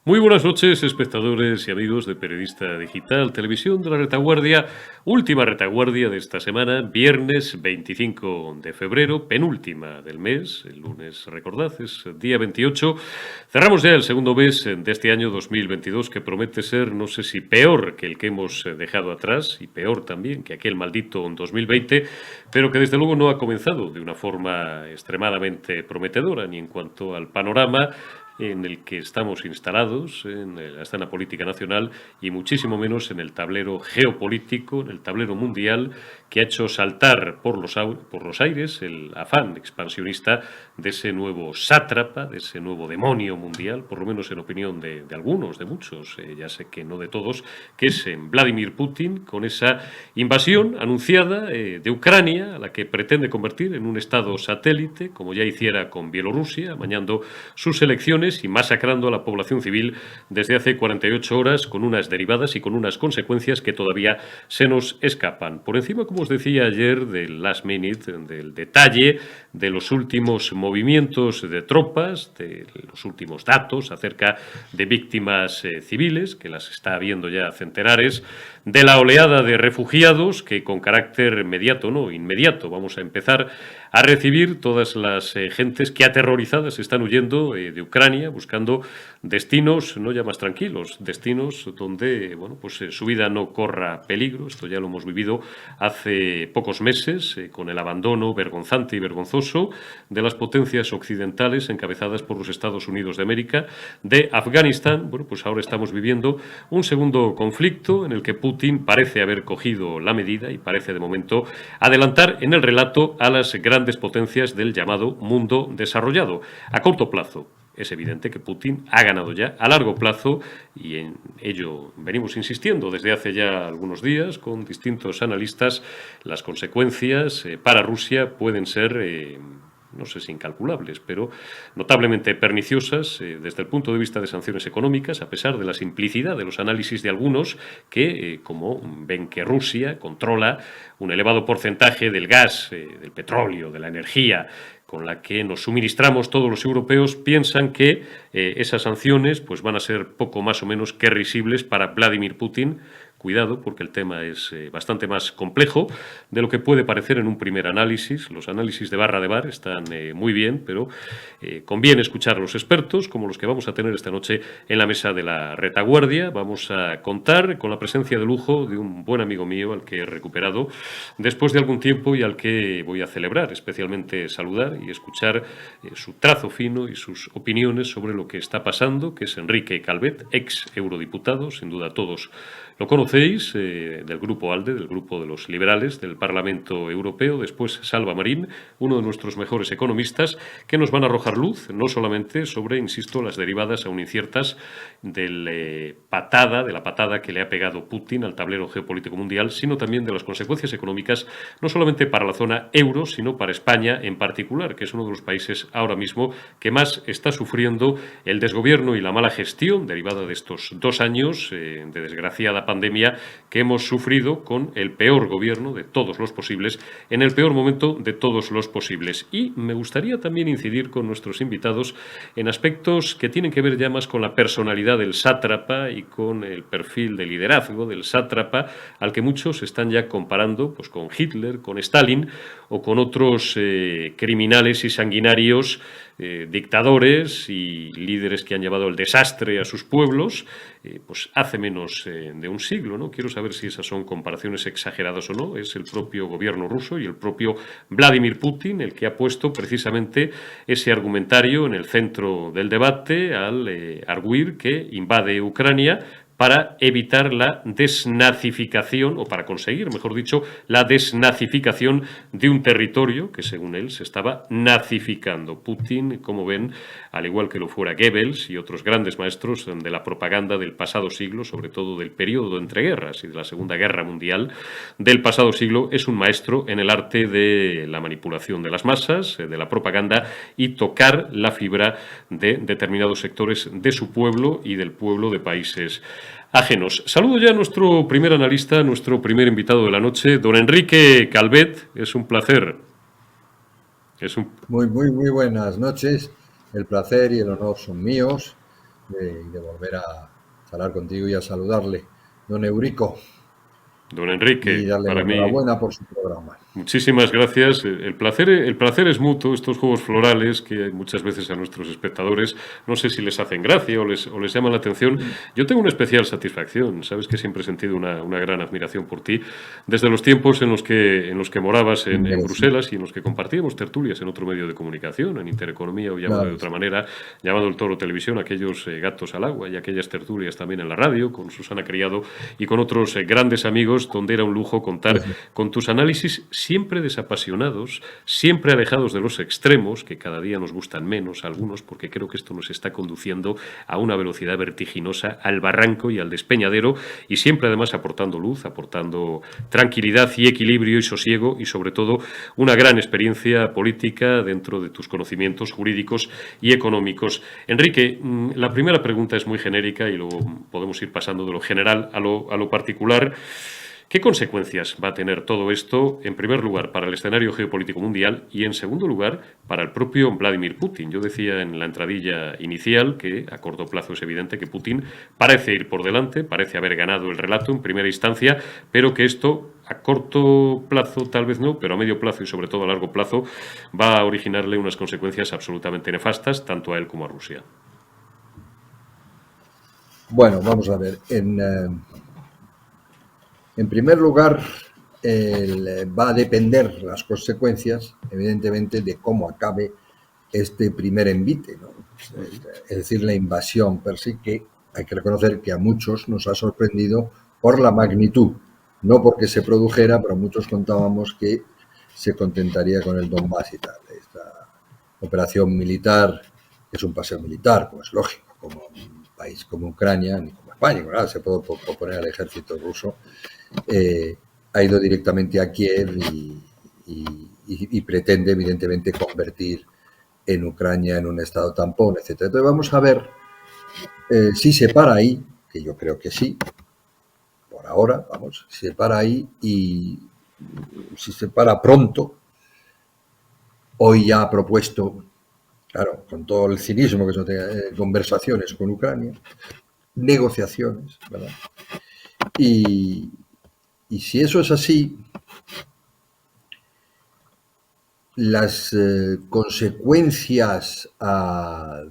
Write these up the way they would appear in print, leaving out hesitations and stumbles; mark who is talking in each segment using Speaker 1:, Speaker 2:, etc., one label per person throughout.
Speaker 1: Muy buenas noches, espectadores y amigos de Periodista Digital, Televisión de la Retaguardia, última retaguardia de esta semana, viernes 25 de febrero, penúltima del mes, el lunes, recordad, es día 28. Cerramos ya el segundo mes de este año 2022 que promete ser, no sé si peor que el que hemos dejado atrás y peor también que aquel maldito 2020, pero que desde luego no ha comenzado de una forma extremadamente prometedora ni en cuanto al panorama en el que estamos instalados en la escena política nacional y muchísimo menos en el tablero geopolítico, en el tablero mundial que ha hecho saltar por los aires el afán expansionista de ese nuevo sátrapa, de ese nuevo demonio mundial, por lo menos en opinión de algunos, de muchos, ya sé que no de todos, que es Vladimir Putin, con esa invasión anunciada de Ucrania, a la que pretende convertir en un estado satélite, como ya hiciera con Bielorrusia, amañando sus elecciones y masacrando a la población civil desde hace 48 horas con unas derivadas y con unas consecuencias que todavía se nos escapan. Por encima, como os decía ayer, del last minute, del detalle de los últimos movimientos de tropas, de los últimos datos acerca de víctimas civiles, que las está habiendo ya centenares, de la oleada de refugiados que con carácter inmediato vamos a empezar a recibir todas las gentes que aterrorizadas están huyendo de Ucrania, buscando destinos no ya más tranquilos, destinos donde su vida no corra peligro. Esto ya lo hemos vivido hace pocos meses con el abandono vergonzante y vergonzoso de las potencias occidentales encabezadas por los Estados Unidos de América, de Afganistán. Pues ahora estamos viviendo un segundo conflicto en el que Putin parece haber cogido la medida y parece de momento adelantar en el relato a las grandes potencias del llamado mundo desarrollado. A corto plazo, es evidente que Putin ha ganado ya. A largo plazo, y en ello venimos insistiendo desde hace ya algunos días con distintos analistas, las consecuencias para Rusia pueden ser no sé si incalculables, pero notablemente perniciosas desde el punto de vista de sanciones económicas, a pesar de la simplicidad de los análisis de algunos que, como ven que Rusia controla un elevado porcentaje del gas, del petróleo, de la energía, con la que nos suministramos todos los europeos, piensan que esas sanciones pues van a ser poco más o menos que risibles para Vladimir Putin. Cuidado, porque el tema es bastante más complejo de lo que puede parecer en un primer análisis. Los análisis de barra de bar están muy bien, pero conviene escuchar a los expertos, como los que vamos a tener esta noche en la mesa de la retaguardia. Vamos a contar con la presencia de lujo de un buen amigo mío, al que he recuperado después de algún tiempo y al que voy a celebrar, especialmente saludar y escuchar su trazo fino y sus opiniones sobre lo que está pasando, que es Enrique Calvet, ex eurodiputado, sin duda todos lo conocéis, del Grupo ALDE, del Grupo de los Liberales del Parlamento Europeo. Después Salva Marín, uno de nuestros mejores economistas, que nos van a arrojar luz, no solamente sobre, insisto, las derivadas aún inciertas de la patada que le ha pegado Putin al tablero geopolítico mundial, sino también de las consecuencias económicas, no solamente para la zona euro, sino para España en particular, que es uno de los países ahora mismo que más está sufriendo el desgobierno y la mala gestión derivada de estos 2 años de desgraciada pandemia que hemos sufrido con el peor gobierno de todos los posibles, en el peor momento de todos los posibles. Y me gustaría también incidir con nuestros invitados en aspectos que tienen que ver ya más con la personalidad del sátrapa y con el perfil de liderazgo del sátrapa, al que muchos están ya comparando pues con Hitler, con Stalin o con otros criminales y sanguinarios dictadores y líderes que han llevado el desastre a sus pueblos, pues hace menos de un siglo, ¿no? Quiero saber si esas son comparaciones exageradas o no. Es el propio gobierno ruso y el propio Vladimir Putin el que ha puesto precisamente ese argumentario en el centro del debate al arguir que invade Ucrania para evitar la desnazificación, o para conseguir, mejor dicho, la desnazificación de un territorio que, según él, se estaba nazificando. Putin, como ven, al igual que lo fuera Goebbels y otros grandes maestros de la propaganda del pasado siglo, sobre todo del periodo de entreguerras y de la Segunda Guerra Mundial del pasado siglo, es un maestro en el arte de la manipulación de las masas, de la propaganda y tocar la fibra de determinados sectores de su pueblo y del pueblo de países ajenos. Saludo ya a nuestro primer analista, nuestro primer invitado de la noche, don Enrique Calvet. Es un placer.
Speaker 2: Muy buenas noches. El placer y el honor son míos. de volver a charlar contigo y a saludarle, don Eurico,
Speaker 1: Don
Speaker 2: y
Speaker 1: Enrique,
Speaker 2: darle la
Speaker 1: para mí,
Speaker 2: enhorabuena por su programa.
Speaker 1: muchísimas gracias. El placer es mutuo. Estos juegos florales que muchas veces a nuestros espectadores no sé si les hacen gracia o les llaman la atención. Yo tengo una especial satisfacción. Sabes que siempre he sentido una gran admiración por ti desde los tiempos en los que morabas en
Speaker 2: Merecido.
Speaker 1: Bruselas y en los que compartíamos tertulias en otro medio de comunicación, en Intereconomía o llamado de
Speaker 2: Claro,
Speaker 1: otra
Speaker 2: sí.
Speaker 1: manera, llamado El Toro Televisión, aquellos gatos al agua y aquellas tertulias también en la radio con Susana Criado y con otros grandes amigos donde era un lujo contar
Speaker 2: Eso.
Speaker 1: con tus análisis siempre desapasionados, siempre alejados de los extremos, que cada día nos gustan menos algunos, porque creo que esto nos está conduciendo a una velocidad vertiginosa, al barranco y al despeñadero, y siempre además aportando luz, aportando tranquilidad y equilibrio y sosiego, y sobre todo una gran experiencia política dentro de tus conocimientos jurídicos y económicos. Enrique, la primera pregunta es muy genérica y luego podemos ir pasando de lo general a lo particular. ¿Qué consecuencias va a tener todo esto, en primer lugar, para el escenario geopolítico mundial y, en segundo lugar, para el propio Vladimir Putin? Yo decía en la entradilla inicial que a corto plazo es evidente que Putin parece ir por delante, parece haber ganado el relato en primera instancia, pero que esto a corto plazo tal vez no, pero a medio plazo y sobre todo a largo plazo va a originarle unas consecuencias absolutamente nefastas tanto a él como a Rusia.
Speaker 2: Bueno, vamos a ver. En primer lugar, va a depender las consecuencias, evidentemente, de cómo acabe este primer envite, ¿no? Es decir, la invasión per se, que hay que reconocer que a muchos nos ha sorprendido por la magnitud, no porque se produjera, pero muchos contábamos que se contentaría con el Donbass y tal. Esta operación militar es un paseo militar, como es lógico, como un país como Ucrania, ni como España, ¿verdad? Se puede oponer al ejército ruso, ha ido directamente a Kiev y pretende, evidentemente, convertir en Ucrania en un estado tampón, etc. Entonces vamos a ver si se para ahí, que yo creo que sí, por ahora, vamos, si se para ahí y si se para pronto, hoy ya ha propuesto, claro, con todo el cinismo que eso tenga, conversaciones con Ucrania, negociaciones, ¿verdad? Y, y si eso es así, las consecuencias a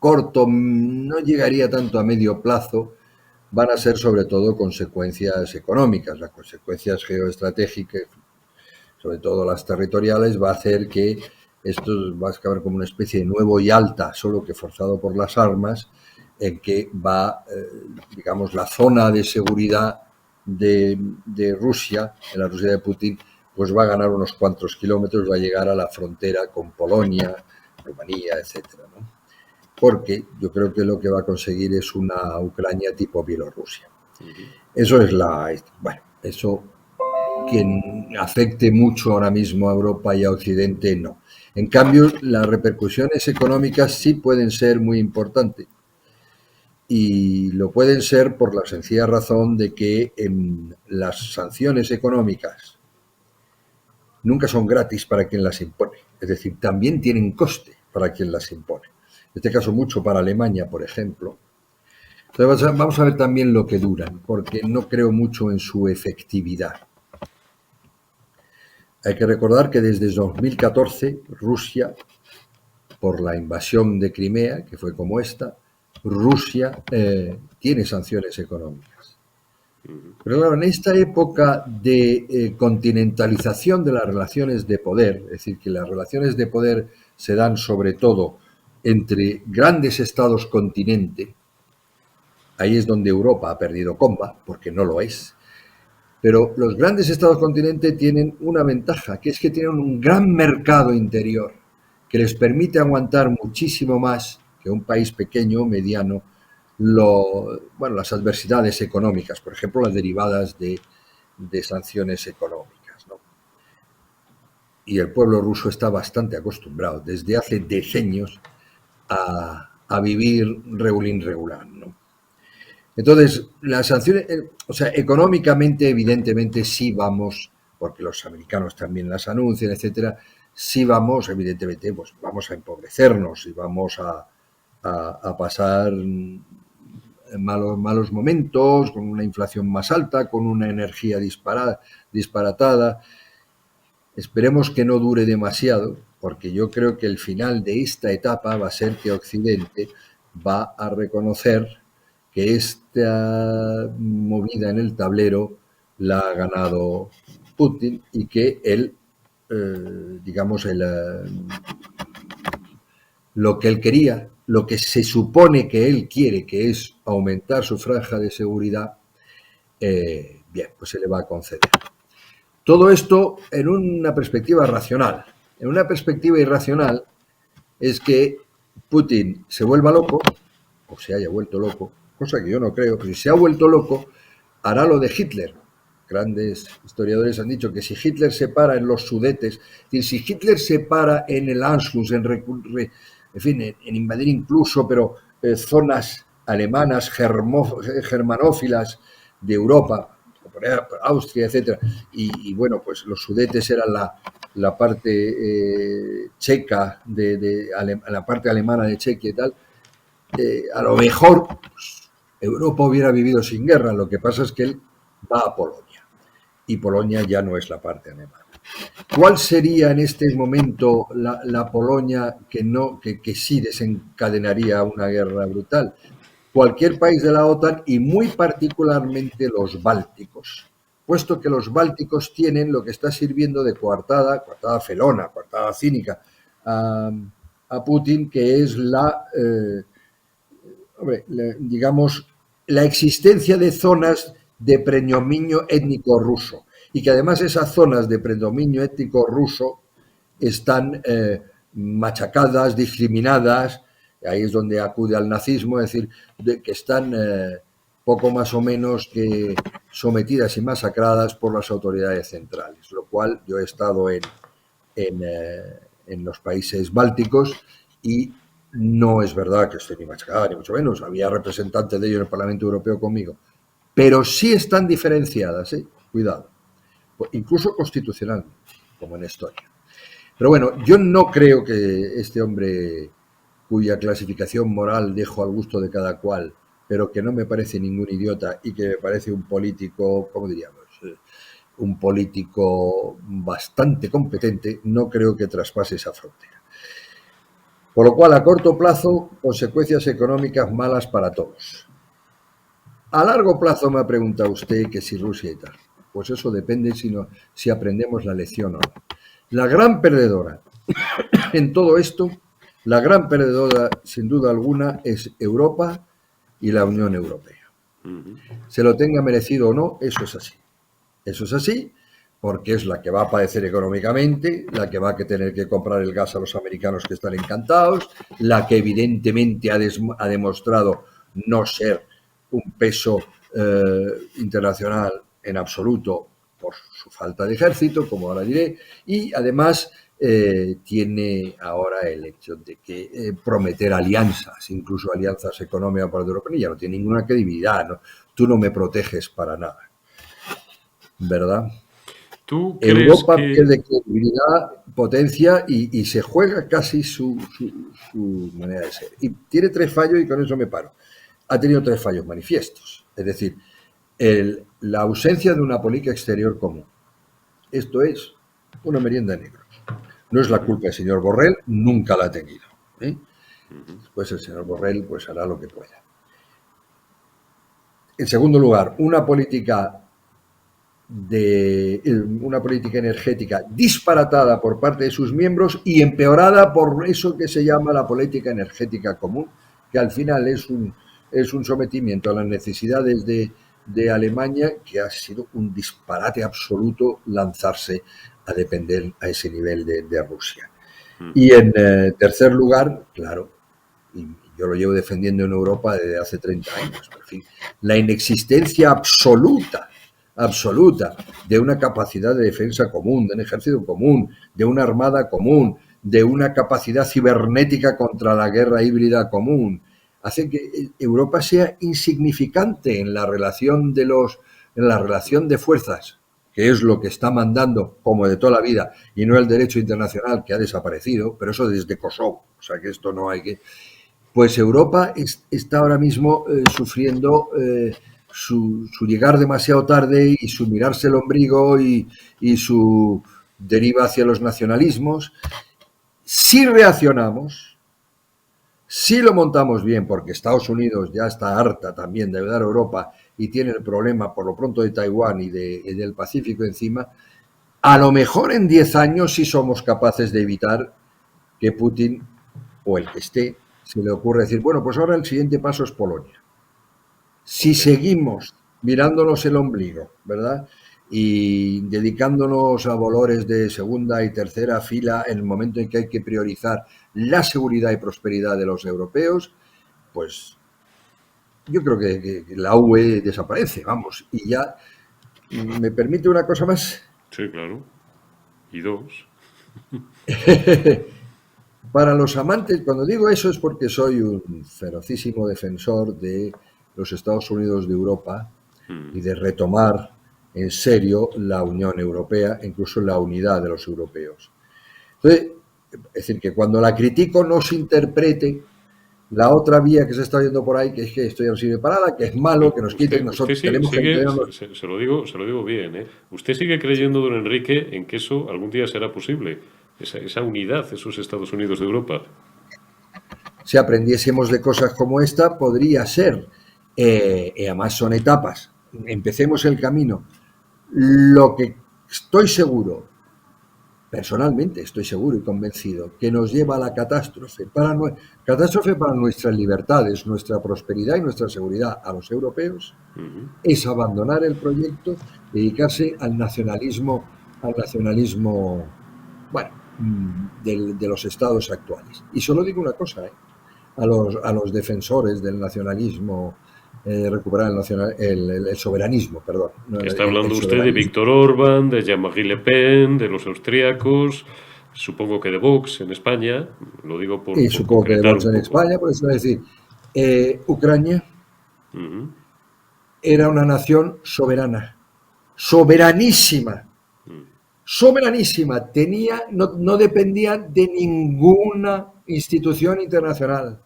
Speaker 2: corto, no llegaría tanto a medio plazo, van a ser sobre todo consecuencias económicas. Las consecuencias geoestratégicas, sobre todo las territoriales, va a hacer que esto va a acabar como una especie de nuevo Yalta, solo que forzado por las armas, en que va, digamos, la zona de seguridad de Rusia, de la Rusia de Putin, pues va a ganar unos cuantos kilómetros, va a llegar a la frontera con Polonia, Rumanía, etcétera, ¿no? Porque yo creo que lo que va a conseguir es una Ucrania tipo Bielorrusia. Eso es bueno, eso que afecte mucho ahora mismo a Europa y a Occidente, no. En cambio, las repercusiones económicas sí pueden ser muy importantes. Y lo pueden ser por la sencilla razón de que las sanciones económicas nunca son gratis para quien las impone. Es decir, también tienen coste para quien las impone. En este caso, mucho para Alemania, por ejemplo. Entonces, vamos a ver también lo que duran, porque no creo mucho en su efectividad. Hay que recordar que desde 2014 Rusia, por la invasión de Crimea, que fue como esta, Rusia tiene sanciones económicas. Pero claro, en esta época de continentalización de las relaciones de poder, es decir, que las relaciones de poder se dan sobre todo entre grandes estados continente, ahí es donde Europa ha perdido comba, porque no lo es. Pero los grandes estados continente tienen una ventaja, que es que tienen un gran mercado interior que les permite aguantar muchísimo más que un país pequeño, mediano, las adversidades económicas, por ejemplo, las derivadas de sanciones económicas, ¿no? Y el pueblo ruso está bastante acostumbrado desde hace decenios a vivir regulín regular, ¿no? Entonces, las sanciones, o sea, económicamente, evidentemente, sí vamos, porque los americanos también las anuncian, etcétera, sí vamos, evidentemente, pues vamos a empobrecernos y vamos a pasar malos momentos, con una inflación más alta, con una energía disparatada. Esperemos que no dure demasiado, porque yo creo que el final de esta etapa va a ser que Occidente va a reconocer que esta movida en el tablero la ha ganado Putin y que él, digamos, lo que él quería, lo que se supone que él quiere, que es aumentar su franja de seguridad, bien, pues se le va a conceder. Todo esto en una perspectiva racional. En una perspectiva irracional es que Putin se vuelva loco, o se haya vuelto loco, cosa que yo no creo, pero si se ha vuelto loco, hará lo de Hitler. Grandes historiadores han dicho que si Hitler se para en los Sudetes, es decir, si Hitler se para en el Anschluss, en invadir incluso, pero zonas alemanas, germanófilas de Europa, Austria, etcétera, y bueno, pues los Sudetes eran la parte checa, la parte alemana de Chequia y tal, a lo mejor pues, Europa hubiera vivido sin guerra. Lo que pasa es que él va a Polonia y Polonia ya no es la parte alemana. ¿Cuál sería en este momento la Polonia que sí desencadenaría una guerra brutal? Cualquier país de la OTAN y muy particularmente los bálticos, puesto que los bálticos tienen lo que está sirviendo de coartada felona, coartada cínica a Putin, que es digamos, la existencia de zonas de predominio étnico ruso y que además esas zonas de predominio étnico ruso están machacadas, discriminadas, ahí es donde acude al nazismo, es decir, que están poco más o menos que sometidas y masacradas por las autoridades centrales, lo cual yo he estado en los países bálticos y no es verdad que esté ni machacada, ni mucho menos. Había representantes de ellos en el Parlamento Europeo conmigo. Pero sí están diferenciadas, cuidado. Incluso constitucionalmente, como en Estonia. Pero bueno, yo no creo que este hombre, cuya clasificación moral dejo al gusto de cada cual, pero que no me parece ningún idiota y que me parece un político, ¿cómo diríamos? Un político bastante competente, no creo que traspase esa frontera. Por lo cual, a corto plazo, consecuencias económicas malas para todos. A largo plazo me ha preguntado usted que si Rusia y tal. Pues eso depende si aprendemos la lección o no. La gran perdedora en todo esto, la gran perdedora, sin duda alguna, es Europa y la Unión Europea. Se lo tenga merecido o no, eso es así. Eso es así porque es la que va a padecer económicamente, la que va a tener que comprar el gas a los americanos que están encantados, la que evidentemente ha demostrado no ser un peso internacional en absoluto por su falta de ejército, como ahora diré, y además tiene ahora el hecho de que prometer alianzas, incluso alianzas económicas para Europa, ya no tiene ninguna credibilidad, ¿no? Tú no me proteges para nada, ¿verdad?
Speaker 1: ¿Tú
Speaker 2: Europa pierde credibilidad, potencia y se juega casi su manera de ser. Y tiene 3 fallos y con eso me paro. Ha tenido 3 fallos manifiestos. Es decir, la ausencia de una política exterior común. Esto es una merienda de negros. No es la culpa del señor Borrell, nunca la ha tenido. Después el señor Borrell pues hará lo que pueda. En segundo lugar, una política energética disparatada por parte de sus miembros y empeorada por eso que se llama la política energética común, que al final es un sometimiento a las necesidades de Alemania, que ha sido un disparate absoluto lanzarse a depender a ese nivel de Rusia. Y en tercer lugar, claro, y yo lo llevo defendiendo en Europa desde hace 30 años, por fin, la inexistencia absoluta de una capacidad de defensa común, de un ejército común, de una armada común, de una capacidad cibernética contra la guerra híbrida común, hace que Europa sea insignificante en la relación de fuerzas, que es lo que está mandando, como de toda la vida, y no el derecho internacional, que ha desaparecido, pero eso desde Kosovo, o sea que esto no hay que... Pues Europa está ahora mismo sufriendo su llegar demasiado tarde y su mirarse el ombligo y su deriva hacia los nacionalismos. Si reaccionamos, si lo montamos bien, porque Estados Unidos ya está harta también de ayudar a Europa y tiene el problema por lo pronto de Taiwán y del Pacífico encima, a lo mejor en 10 años sí somos capaces de evitar que Putin o el que esté se le ocurre decir, bueno, pues ahora el siguiente paso es Polonia. Si seguimos mirándonos el ombligo, ¿verdad? Y dedicándonos a valores de segunda y tercera fila en el momento en que hay que priorizar la seguridad y prosperidad de los europeos, pues yo creo que la UE desaparece, vamos, y ya me permite una cosa más.
Speaker 1: Sí, claro. Y dos.
Speaker 2: Para los amantes, cuando digo eso es porque soy un ferocísimo defensor de los Estados Unidos de Europa y de retomar en serio la Unión Europea, incluso la unidad de los europeos. Entonces, es decir, que cuando la critico no se interprete la otra vía que se está viendo por ahí, que es que esto ya no sirve para nada, que es malo, que nos quiten, nosotros tenemos que
Speaker 1: sigue,
Speaker 2: entendernos.
Speaker 1: se lo digo bien, ¿eh? Usted sigue creyendo, don Enrique, en que eso algún día será posible. Esa unidad, esos Estados Unidos de Europa.
Speaker 2: Si aprendiésemos de cosas como esta, podría ser. Además son etapas. Empecemos el camino. Lo que estoy seguro, personalmente estoy seguro y convencido, que nos lleva a la catástrofe para nuestras libertades, nuestra prosperidad y nuestra seguridad a los europeos, es abandonar el proyecto, dedicarse al nacionalismo, bueno, de los estados actuales. Y solo digo una cosa, a los defensores del nacionalismo, recuperar el soberanismo, perdón.
Speaker 1: Está hablando usted de Víctor Orbán, de Jean-Marie Le Pen, de los austríacos, supongo que de Vox en España, lo digo por
Speaker 2: supongo que de Vox en España, por eso decir, Ucrania era una nación soberana, soberanísima, soberanísima, no dependía de ninguna institución internacional,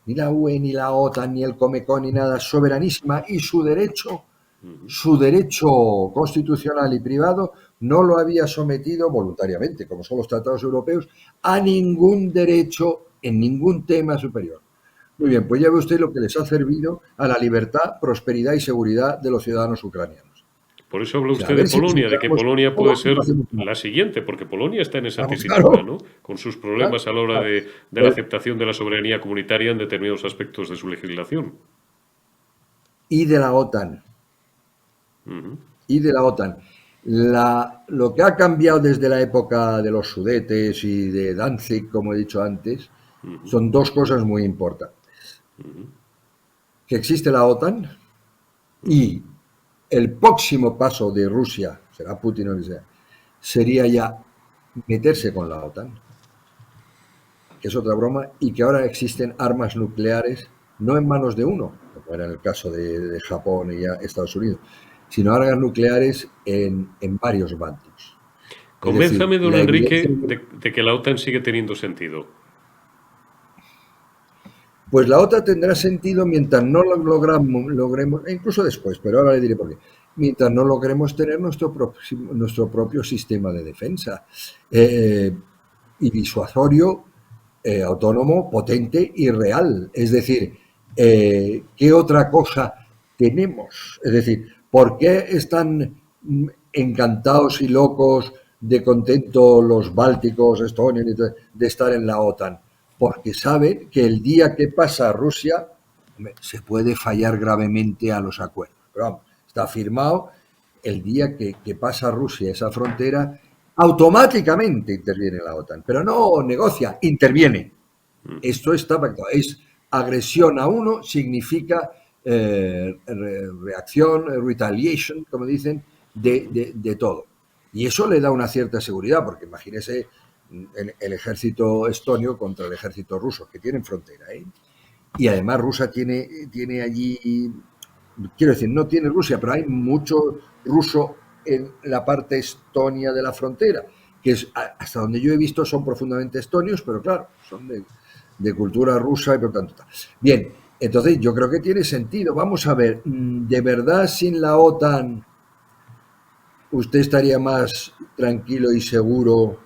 Speaker 2: ni la UE, ni la OTAN, ni el Comecon, ni nada, soberanísima, y su derecho constitucional y privado no lo había sometido voluntariamente, como son los tratados europeos, a ningún derecho en ningún tema superior. Muy bien, pues ya ve usted lo que les ha servido a la libertad, prosperidad y seguridad de los ciudadanos ucranianos.
Speaker 1: Por eso habla usted de Polonia, de que Polonia puede ser la siguiente, porque Polonia está en esa tesitura, ¿no? Con sus problemas a la hora de la aceptación de la soberanía comunitaria en determinados aspectos de su legislación.
Speaker 2: Y de la OTAN. Y de la OTAN. Lo que ha cambiado desde la época de los Sudetes y de Danzig, como he dicho antes, son dos cosas muy importantes. Que existe la OTAN y el próximo paso de Rusia, será Putin o lo que sea, sería ya meterse con la OTAN, que es otra broma, y que ahora existen armas nucleares no en manos de uno, como era en el caso de Japón y Estados Unidos, sino armas nucleares en varios bandos.
Speaker 1: Convénzame, don Enrique, de que la OTAN sigue teniendo sentido.
Speaker 2: Pues la OTAN tendrá sentido mientras no logremos, incluso después, pero ahora le diré por qué, mientras no logremos tener nuestro propio sistema de defensa y disuasorio, autónomo, potente y real. Es decir, ¿qué otra cosa tenemos? Es decir, ¿por qué están encantados y locos de contento los bálticos, Estonia, de estar en la OTAN? Porque saben que el día que pasa Rusia se puede fallar gravemente a los acuerdos. Pero vamos, está firmado, el día que pasa Rusia esa frontera, automáticamente interviene la OTAN. Pero no negocia, interviene. Esto está pactado. Es agresión a uno, significa reacción, retaliation, como dicen, de todo. Y eso le da una cierta seguridad, porque imagínese el ejército estonio contra el ejército ruso, que tienen frontera, ¿eh? Y además Rusia tiene allí, quiero decir, no tiene Rusia, pero hay mucho ruso en la parte estonia de la frontera, que es, hasta donde yo he visto, son profundamente estonios, pero claro, son de cultura rusa y por tanto. Bien, entonces yo creo que tiene sentido. Vamos a ver, ¿de verdad sin la OTAN usted estaría más tranquilo y seguro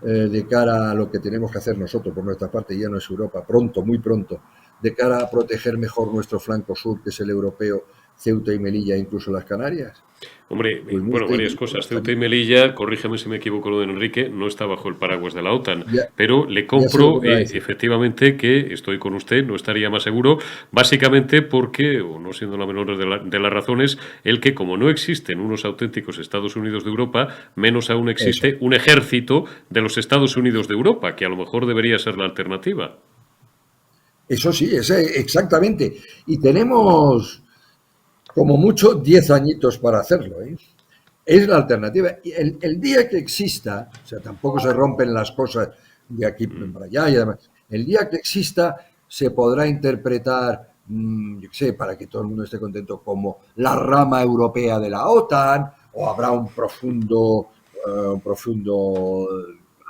Speaker 2: de cara a lo que tenemos que hacer nosotros por nuestra parte, ya no es Europa, pronto, muy pronto, de cara a proteger mejor nuestro flanco sur, que es el europeo, Ceuta y Melilla, incluso las Canarias?
Speaker 1: Hombre,
Speaker 2: Pues muy
Speaker 1: bueno, varias
Speaker 2: serio,
Speaker 1: cosas. Ceuta y
Speaker 2: bastante.
Speaker 1: Melilla, corrígeme si me equivoco lo de Enrique, no está bajo el paraguas de la OTAN,
Speaker 2: Ya,
Speaker 1: pero le
Speaker 2: ya sé lo que
Speaker 1: compro
Speaker 2: me va a decir.
Speaker 1: efectivamente que estoy con usted, no estaría más seguro, básicamente porque, o no siendo la menor de las razones, el que como no existen unos auténticos Estados Unidos de Europa, menos aún
Speaker 2: Eso.
Speaker 1: existe un ejército de los Estados Unidos de Europa, que a lo mejor debería ser la alternativa.
Speaker 2: Eso sí, exactamente. Y tenemos como mucho 10 añitos para hacerlo, ¿eh? Es la alternativa. Y el día que exista, o sea, tampoco se rompen las cosas de aquí para allá y además, el día que exista se podrá interpretar, yo qué sé, para que todo el mundo esté contento, como la rama europea de la OTAN, o habrá un profundo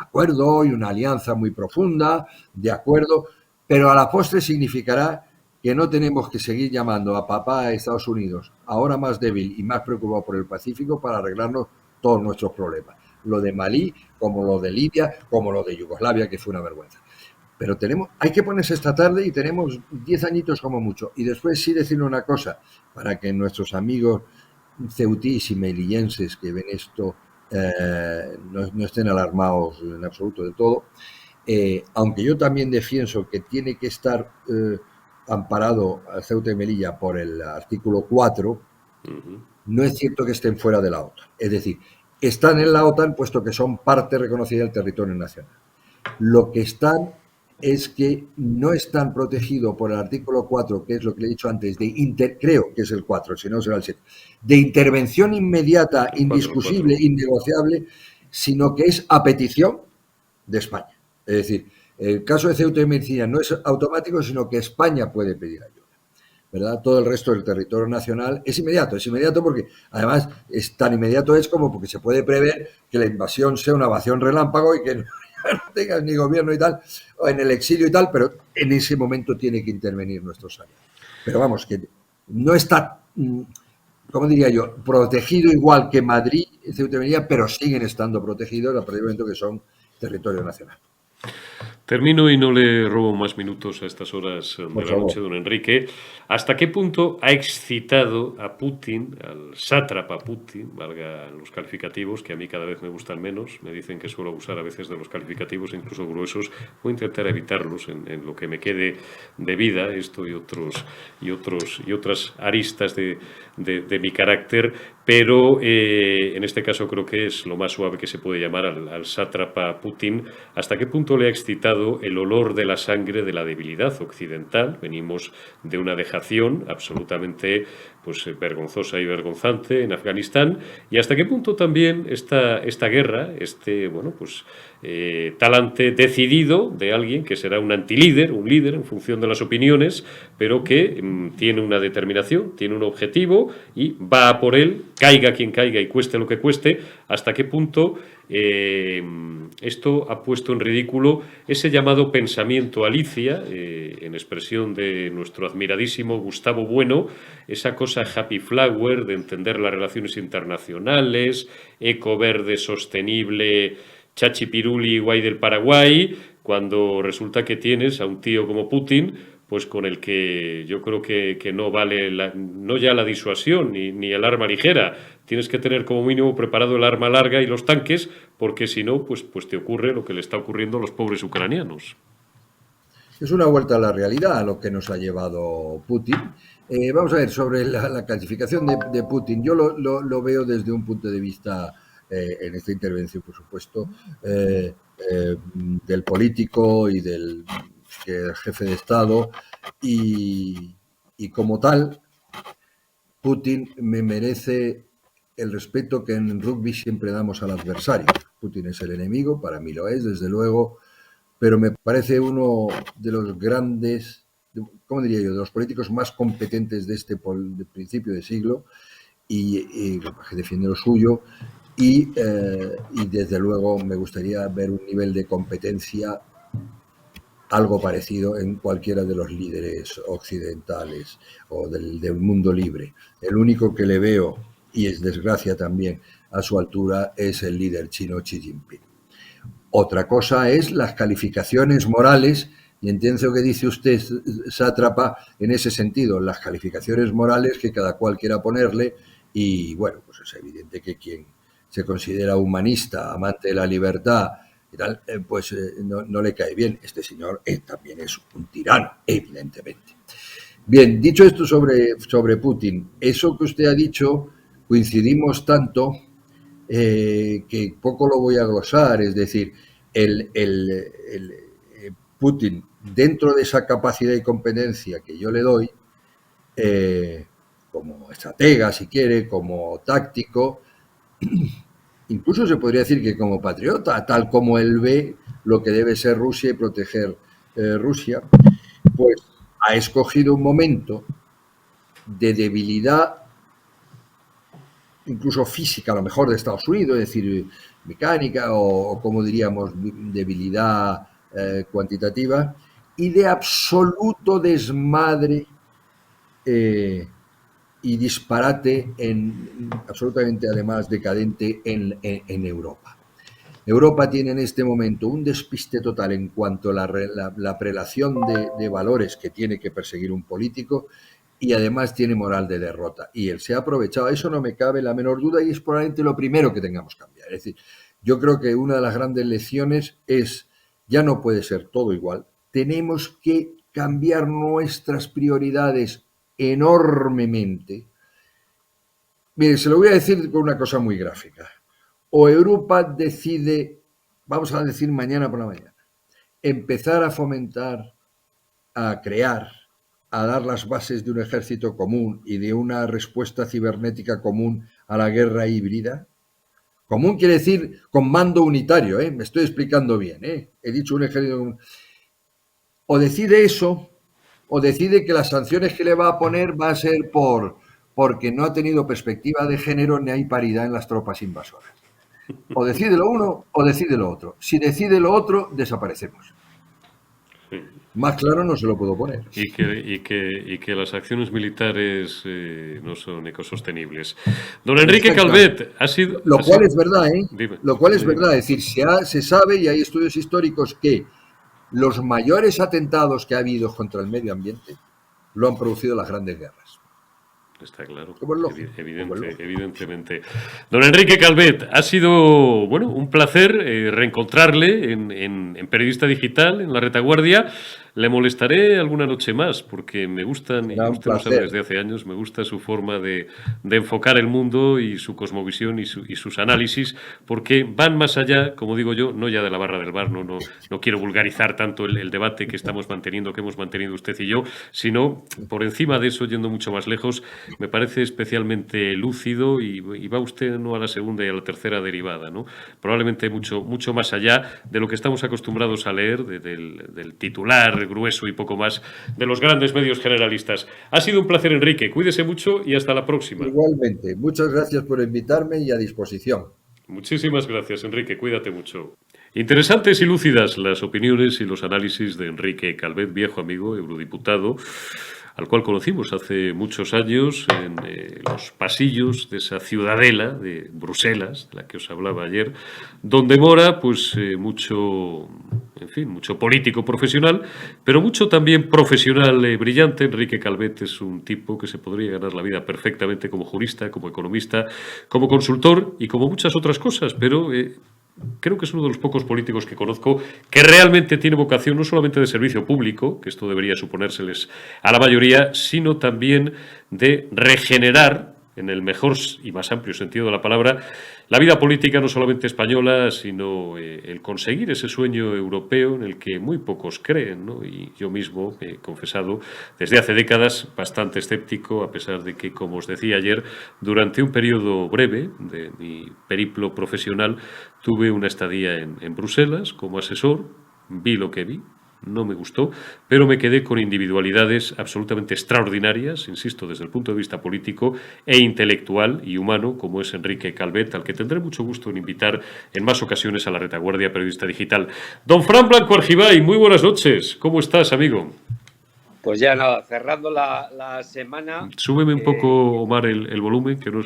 Speaker 2: acuerdo y una alianza muy profunda, de acuerdo, pero a la postre significará que no tenemos que seguir llamando a papá a Estados Unidos, ahora más débil y más preocupado por el Pacífico, para arreglarnos todos nuestros problemas. Lo de Malí, como lo de Libia, como lo de Yugoslavia, que fue una vergüenza. Pero hay que ponerse esta tarde y tenemos 10 añitos como mucho. Y después sí decir una cosa, para que nuestros amigos ceutís y melillenses que ven esto no estén alarmados en absoluto de todo. Aunque yo también defiendo que tiene que estar amparado a Ceuta y Melilla por el artículo 4, no es cierto que estén fuera de la OTAN. Es decir, están en la OTAN puesto que son parte reconocida del territorio nacional. Lo que están es que no están protegidos por el artículo 4, que es lo que le he dicho antes, creo que es el 4, si no será el 7, de intervención inmediata,
Speaker 1: El 4, el
Speaker 2: indiscutible,
Speaker 1: 4.
Speaker 2: innegociable, sino que es a petición de España. Es decir, el caso de Ceuta y Melilla no es automático, sino que España puede pedir ayuda. ¿Verdad? Todo el resto del territorio nacional es inmediato porque además es tan inmediato es como porque se puede prever que la invasión sea una invasión relámpago y que no tengas ni gobierno y tal, o en el exilio y tal, pero en ese momento tiene que intervenir nuestros aliados. Pero vamos, que no está, ¿cómo diría yo?, protegido igual que Madrid, Ceuta y Melilla, pero siguen estando protegidos al momento que son territorio nacional.
Speaker 1: Termino y no le robo más minutos a estas horas de
Speaker 2: Por
Speaker 1: la noche,
Speaker 2: favor.
Speaker 1: don Enrique. ¿Hasta qué punto ha excitado a Putin, al sátrapa Putin, valga los calificativos, que a mí cada vez me gustan menos? Me dicen que suelo abusar a veces de los calificativos, incluso gruesos. Voy a intentar evitarlos en lo que me quede de vida, esto y otras aristas de mi carácter, pero en este caso creo que es lo más suave que se puede llamar al sátrapa Putin. ¿Hasta qué punto le ha excitado el olor de la sangre de la debilidad occidental? Venimos de una dejación absolutamente vergonzosa y vergonzante en Afganistán, y hasta qué punto también esta guerra, talante decidido de alguien que será un antilíder, un líder en función de las opiniones, pero que tiene una determinación, tiene un objetivo y va a por él, caiga quien caiga y cueste lo que cueste. ¿Hasta qué punto esto ha puesto en ridículo ese llamado pensamiento Alicia, en expresión de nuestro admiradísimo Gustavo Bueno, esa cosa happy flower de entender las relaciones internacionales, eco verde sostenible, chachipiruli guay del Paraguay, cuando resulta que tienes a un tío como Putin, pues con el que yo creo que no vale no ya la disuasión ni el arma ligera. Tienes que tener como mínimo preparado el arma larga y los tanques, porque si no, pues te ocurre lo que le está ocurriendo a los pobres ucranianos.
Speaker 2: Es una vuelta a la realidad a lo que nos ha llevado Putin. Vamos a ver, sobre la clasificación de Putin, yo lo veo desde un punto de vista, en esta intervención, por supuesto, del político y del jefe de Estado, y como tal, Putin me merece el respeto que en rugby siempre damos al adversario. Putin es el enemigo, para mí lo es, desde luego, pero me parece uno de los grandes, ¿cómo diría yo?, de los políticos más competentes de de principio de siglo, y que defiende lo suyo, y desde luego me gustaría ver un nivel de competencia algo parecido en cualquiera de los líderes occidentales o del mundo libre. El único que le veo, y es desgracia también, a su altura es el líder chino Xi Jinping. Otra cosa es las calificaciones morales, y entiendo lo que dice usted, sátrapa, en ese sentido, las calificaciones morales que cada cual quiera ponerle, y bueno, pues es evidente que quien se considera humanista, amante de la libertad y tal, pues no le cae bien. Este señor también es un tirano, evidentemente. Bien, dicho esto sobre Putin, eso que usted ha dicho, coincidimos tanto que poco lo voy a glosar, es decir, Putin, dentro de esa capacidad y competencia que yo le doy, como estratega, si quiere, como táctico, incluso se podría decir que como patriota, tal como él ve lo que debe ser Rusia y proteger Rusia, pues ha escogido un momento de debilidad, incluso física, a lo mejor de Estados Unidos, es decir, mecánica o como diríamos, debilidad cuantitativa, y de absoluto desmadre y disparate, absolutamente además decadente en Europa. Europa tiene en este momento un despiste total en cuanto a la prelación de valores que tiene que perseguir un político, y además tiene moral de derrota. Y él se ha aprovechado, eso no me cabe la menor duda, y es probablemente lo primero que tengamos que cambiar. Es decir, yo creo que una de las grandes lecciones es, ya no puede ser todo igual, tenemos que cambiar nuestras prioridades enormemente. Mire, se lo voy a decir con una cosa muy gráfica. O Europa decide, vamos a decir mañana por la mañana, empezar a fomentar, a crear, a dar las bases de un ejército común y de una respuesta cibernética común a la guerra híbrida. Común quiere decir con mando unitario, me estoy explicando bien, he dicho un ejército común. O decide eso, o decide que las sanciones que le va a poner va a ser porque no ha tenido perspectiva de género ni hay paridad en las tropas invasoras. O decide lo uno o decide lo otro. Si decide lo otro, desaparecemos.
Speaker 1: Sí.
Speaker 2: Más claro no se lo puedo poner.
Speaker 1: Y que las acciones militares no son ecosostenibles. Don Enrique Calvet, ha sido...
Speaker 2: Lo cual es verdad,
Speaker 1: Dime.
Speaker 2: Lo cual es verdad. Es decir, se sabe, y hay estudios históricos, que los mayores atentados que ha habido contra el medio ambiente lo han producido las grandes guerras.
Speaker 1: Está claro,
Speaker 2: evidentemente.
Speaker 1: Don Enrique Calvet, ha sido un placer reencontrarle en Periodista Digital, en La Retaguardia. Le molestaré alguna noche más, porque me gustan, y usted lo sabe desde hace años, me gusta su forma de enfocar el mundo y su cosmovisión y sus análisis, porque van más allá, como digo yo, no ya de la barra del bar, no quiero vulgarizar tanto el debate que estamos manteniendo, que hemos mantenido usted y yo, sino por encima de eso, yendo mucho más lejos. Me parece especialmente lúcido y va usted no a la segunda y a la tercera derivada, ¿no? Probablemente mucho más allá de lo que estamos acostumbrados a leer, del titular grueso y poco más de los grandes medios generalistas. Ha sido un placer, Enrique. Cuídese mucho y hasta la próxima.
Speaker 2: Igualmente. Muchas gracias por invitarme y a disposición.
Speaker 1: Muchísimas gracias, Enrique. Cuídate mucho. Interesantes y lúcidas las opiniones y los análisis de Enrique Calvet, viejo amigo, eurodiputado, al cual conocimos hace muchos años en los pasillos de esa ciudadela de Bruselas, de la que os hablaba ayer, donde mora pues mucho político profesional, pero mucho también profesional brillante. Enrique Calvet es un tipo que se podría ganar la vida perfectamente como jurista, como economista, como consultor y como muchas otras cosas, pero creo que es uno de los pocos políticos que conozco que realmente tiene vocación no solamente de servicio público, que esto debería suponérseles a la mayoría, sino también de regenerar, en el mejor y más amplio sentido de la palabra, la vida política no solamente española, sino el conseguir ese sueño europeo en el que muy pocos creen, ¿no? Y yo mismo he confesado desde hace décadas bastante escéptico, a pesar de que, como os decía ayer, durante un periodo breve de mi periplo profesional tuve una estadía en Bruselas como asesor, vi lo que vi, no me gustó, pero me quedé con individualidades absolutamente extraordinarias, insisto, desde el punto de vista político e intelectual y humano, como es Enrique Calvet, al que tendré mucho gusto en invitar en más ocasiones a la retaguardia periodista digital. Don Fran Blanco Argibay, muy buenas noches. ¿Cómo estás, amigo?
Speaker 3: Pues ya nada, cerrando la semana.
Speaker 1: Súbeme un poco, Omar, el volumen, que no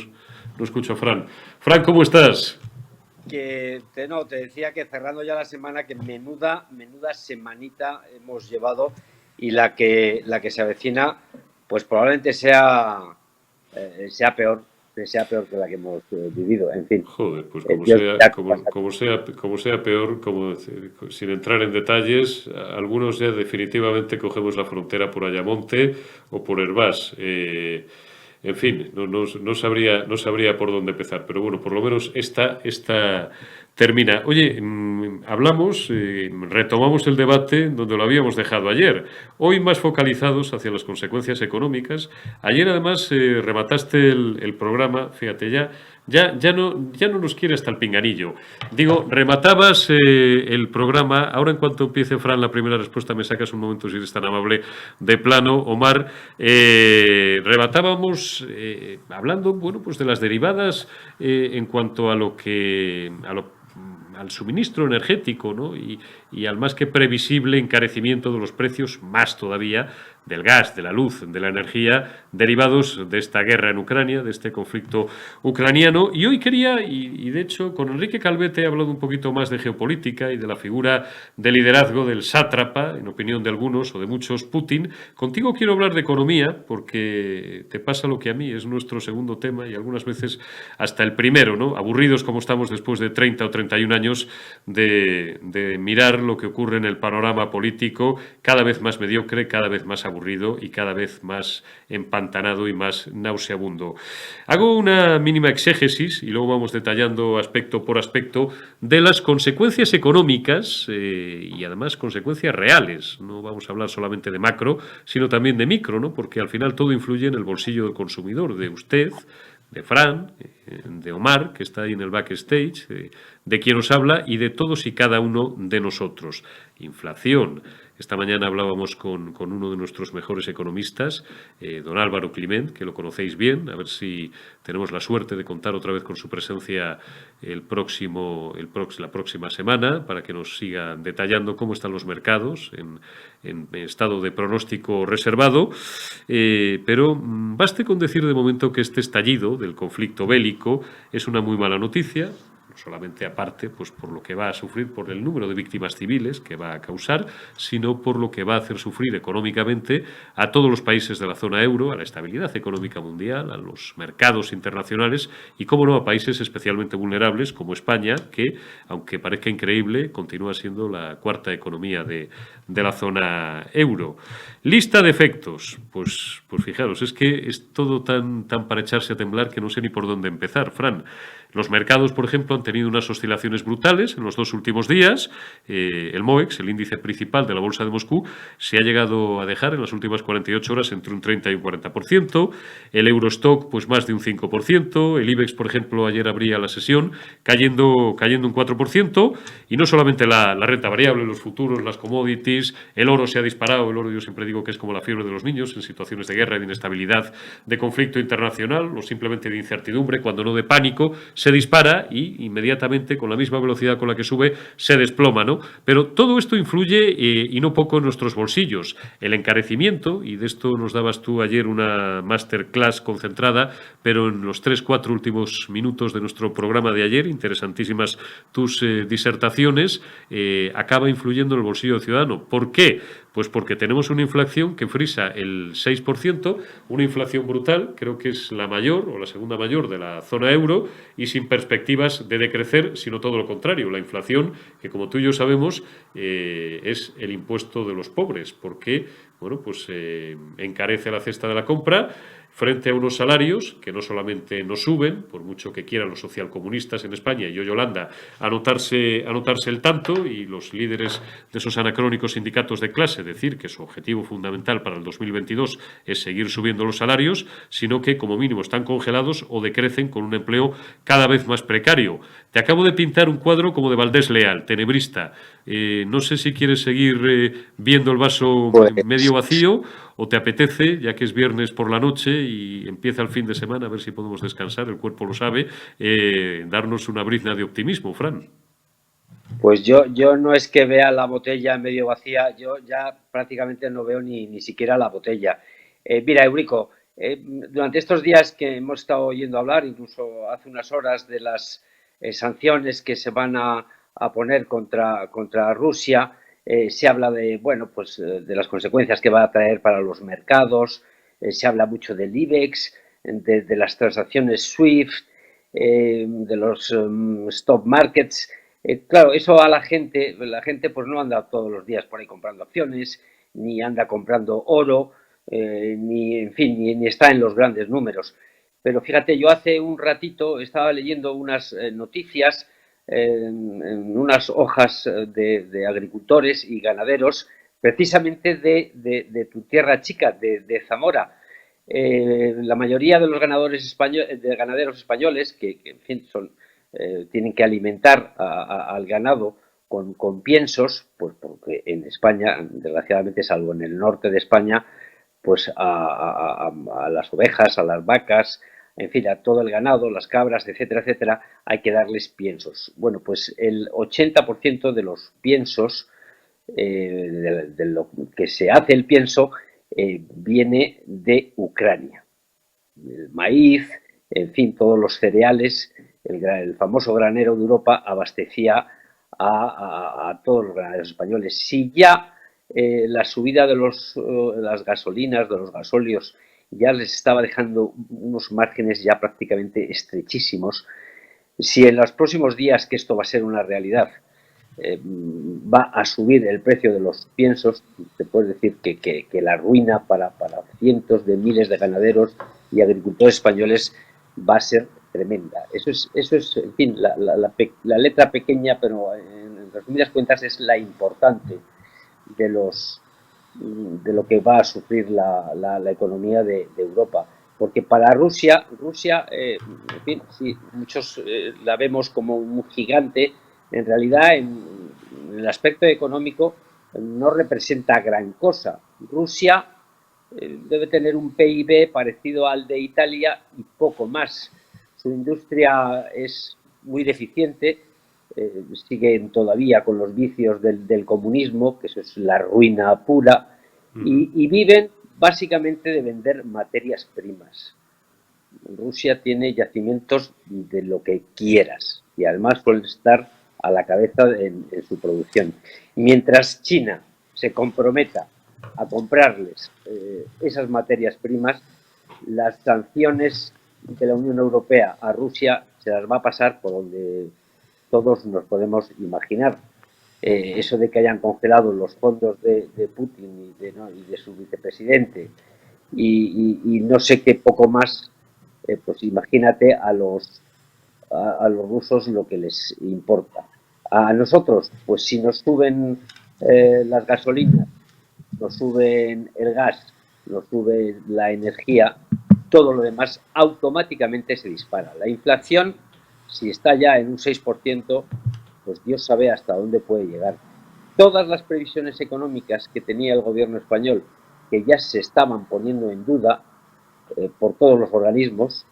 Speaker 1: escucho a Fran. Fran, ¿cómo estás?
Speaker 3: Te decía que cerrando ya la semana, que menuda semanita hemos llevado, y la que se avecina, pues probablemente sea peor que la que hemos vivido, en fin.
Speaker 1: Joder, pues como sea peor, sin entrar en detalles, algunos ya definitivamente cogemos la frontera por Ayamonte o por Hervás. En fin, no sabría por dónde empezar, pero bueno, por lo menos esta termina. Oye, hablamos, retomamos el debate donde lo habíamos dejado ayer, hoy más focalizados hacia las consecuencias económicas. Ayer además remataste el programa, fíjate, ya no nos quiere hasta el pinganillo. Digo, rematabas el programa. Ahora, en cuanto empiece, Fran, la primera respuesta, me sacas un momento, si eres tan amable, de plano. Omar, rematábamos hablando, bueno, pues de las derivadas en cuanto al suministro energético, ¿no? Y al más que previsible encarecimiento de los precios, más todavía del gas, de la luz, de la energía, derivados de esta guerra en Ucrania, de este conflicto ucraniano. Y hoy quería, y de hecho con Enrique Calvet he hablado un poquito más de geopolítica y de la figura de liderazgo del sátrapa, en opinión de algunos o de muchos, Putin. Contigo quiero hablar de economía, porque te pasa lo que a mí, es nuestro segundo tema y algunas veces hasta el primero, ¿no? Aburridos como estamos después de 30 o 31 años de mirar lo que ocurre en el panorama político, cada vez más mediocre, cada vez más aburrido y cada vez más empantanado y más nauseabundo. Hago una mínima exégesis y luego vamos detallando aspecto por aspecto de las consecuencias económicas y además consecuencias reales. No vamos a hablar solamente de macro, sino también de micro, ¿no? Porque al final todo influye en el bolsillo del consumidor, de usted, de Fran, de Omar, que está ahí en el backstage, de quien os habla y de todos y cada uno de nosotros. Inflación. Esta mañana hablábamos con uno de nuestros mejores economistas, don Álvaro Climent, que lo conocéis bien, a ver si tenemos la suerte de contar otra vez con su presencia la próxima semana, para que nos siga detallando cómo están los mercados en estado de pronóstico reservado. Pero baste con decir de momento que este estallido del conflicto bélico es una muy mala noticia, solamente aparte, pues por lo que va a sufrir, por el número de víctimas civiles que va a causar, sino por lo que va a hacer sufrir económicamente a todos los países de la zona euro, a la estabilidad económica mundial, a los mercados internacionales y, cómo no, a países especialmente vulnerables como España, que, aunque parezca increíble, continúa siendo la cuarta economía de la zona euro. Lista de efectos. Pues fijaros, es que es todo tan para echarse a temblar que no sé ni por dónde empezar, Fran. Los mercados, por ejemplo, han tenido unas oscilaciones brutales en los 2 últimos días. El MOEX, el índice principal de la Bolsa de Moscú, se ha llegado a dejar en las últimas 48 horas entre un 30 y un 40%. El Eurostock, pues más de un 5%. El IBEX, por ejemplo, ayer abría la sesión cayendo un 4%. Y no solamente la renta variable, los futuros, las commodities, el oro se ha disparado. El oro, yo siempre digo que es como la fiebre de los niños en situaciones de guerra y de inestabilidad, de conflicto internacional o simplemente de incertidumbre, cuando no de pánico. Se dispara y inmediatamente, con la misma velocidad con la que sube, se desploma, ¿no? Pero todo esto influye y no poco en nuestros bolsillos. El encarecimiento, y de esto nos dabas tú ayer una masterclass concentrada, pero en los 3-4 últimos minutos de nuestro programa de ayer, interesantísimas tus disertaciones, acaba influyendo en el bolsillo del ciudadano. ¿Por qué? Pues porque tenemos una inflación que frisa el 6%, una inflación brutal, creo que es la mayor o la segunda mayor de la zona euro, y sin perspectivas de decrecer, sino todo lo contrario. La inflación, que como tú y yo sabemos, es el impuesto de los pobres, porque, bueno, pues encarece la cesta de la compra, frente a unos salarios que no solamente no suben, por mucho que quieran los socialcomunistas en España y Yolanda anotarse el tanto, y los líderes de esos anacrónicos sindicatos de clase decir que su objetivo fundamental para el 2022 es seguir subiendo los salarios, sino que como mínimo están congelados o decrecen con un empleo cada vez más precario. Te acabo de pintar un cuadro como de Valdés Leal, tenebrista. No sé si quieres seguir viendo el vaso medio vacío o te apetece, ya que es viernes por la noche y empieza el fin de semana, a ver si podemos descansar, el cuerpo lo sabe, darnos una brizna de optimismo, Fran.
Speaker 3: Pues yo no es que vea la botella medio vacía, yo ya prácticamente no veo ni siquiera la botella. Mira, Eurico, durante estos días que hemos estado oyendo hablar, incluso hace unas horas, de las sanciones que se van a poner contra Rusia, se habla de, bueno, pues de las consecuencias que va a traer para los mercados, se habla mucho del IBEX, de las transacciones SWIFT, de los stock markets. Claro, eso a la gente pues no anda todos los días por ahí comprando acciones, ni anda comprando oro, ni, en fin, ni está en los grandes números. Pero fíjate, yo hace un ratito estaba leyendo unas noticias en unas hojas de agricultores y ganaderos, precisamente de tu tierra chica, de Zamora. La mayoría de los ganaderos españoles, que en fin, tienen que alimentar al ganado con piensos, pues porque en España, desgraciadamente, salvo en el norte de España, pues a las ovejas, a las vacas, en fin, a todo el ganado, las cabras, etcétera, etcétera, hay que darles piensos. Bueno, pues el 80% de los piensos, de lo que se hace el pienso, viene de Ucrania. El maíz, en fin, todos los cereales, el famoso granero de Europa abastecía a todos los granaderos españoles. Si ya la subida de las gasolinas, de los gasóleos, ya les estaba dejando unos márgenes ya prácticamente estrechísimos, si en los próximos días, que esto va a ser una realidad, va a subir el precio de los piensos, te puedo decir que la ruina para cientos de miles de ganaderos y agricultores españoles va a ser tremenda. Eso es, en fin, la letra pequeña, pero en resumidas cuentas es la importante de lo que va a sufrir la economía de Europa. Porque para Rusia, en fin, sí, muchos la vemos como un gigante, en realidad en el aspecto económico no representa gran cosa. Rusia debe tener un PIB parecido al de Italia y poco más. Su industria es muy deficiente, siguen todavía con los vicios del comunismo, que eso es la ruina pura, y viven básicamente de vender materias primas. Rusia tiene yacimientos de lo que quieras y además suele estar a la cabeza en su producción. Mientras China se comprometa a comprarles esas materias primas, las sanciones de la Unión Europea a Rusia se las va a pasar por donde todos nos podemos imaginar. Eso de que hayan congelado los fondos de Putin y de su vicepresidente y no sé qué poco más, pues imagínate a los rusos lo que les importa. A nosotros, pues si nos suben las gasolinas, nos suben el gas, nos sube la energía, todo lo demás automáticamente se dispara. La inflación, si está ya en un 6%, pues Dios sabe hasta dónde puede llegar. Todas las previsiones económicas que tenía el gobierno español, que ya se estaban poniendo en duda por todos los organismos,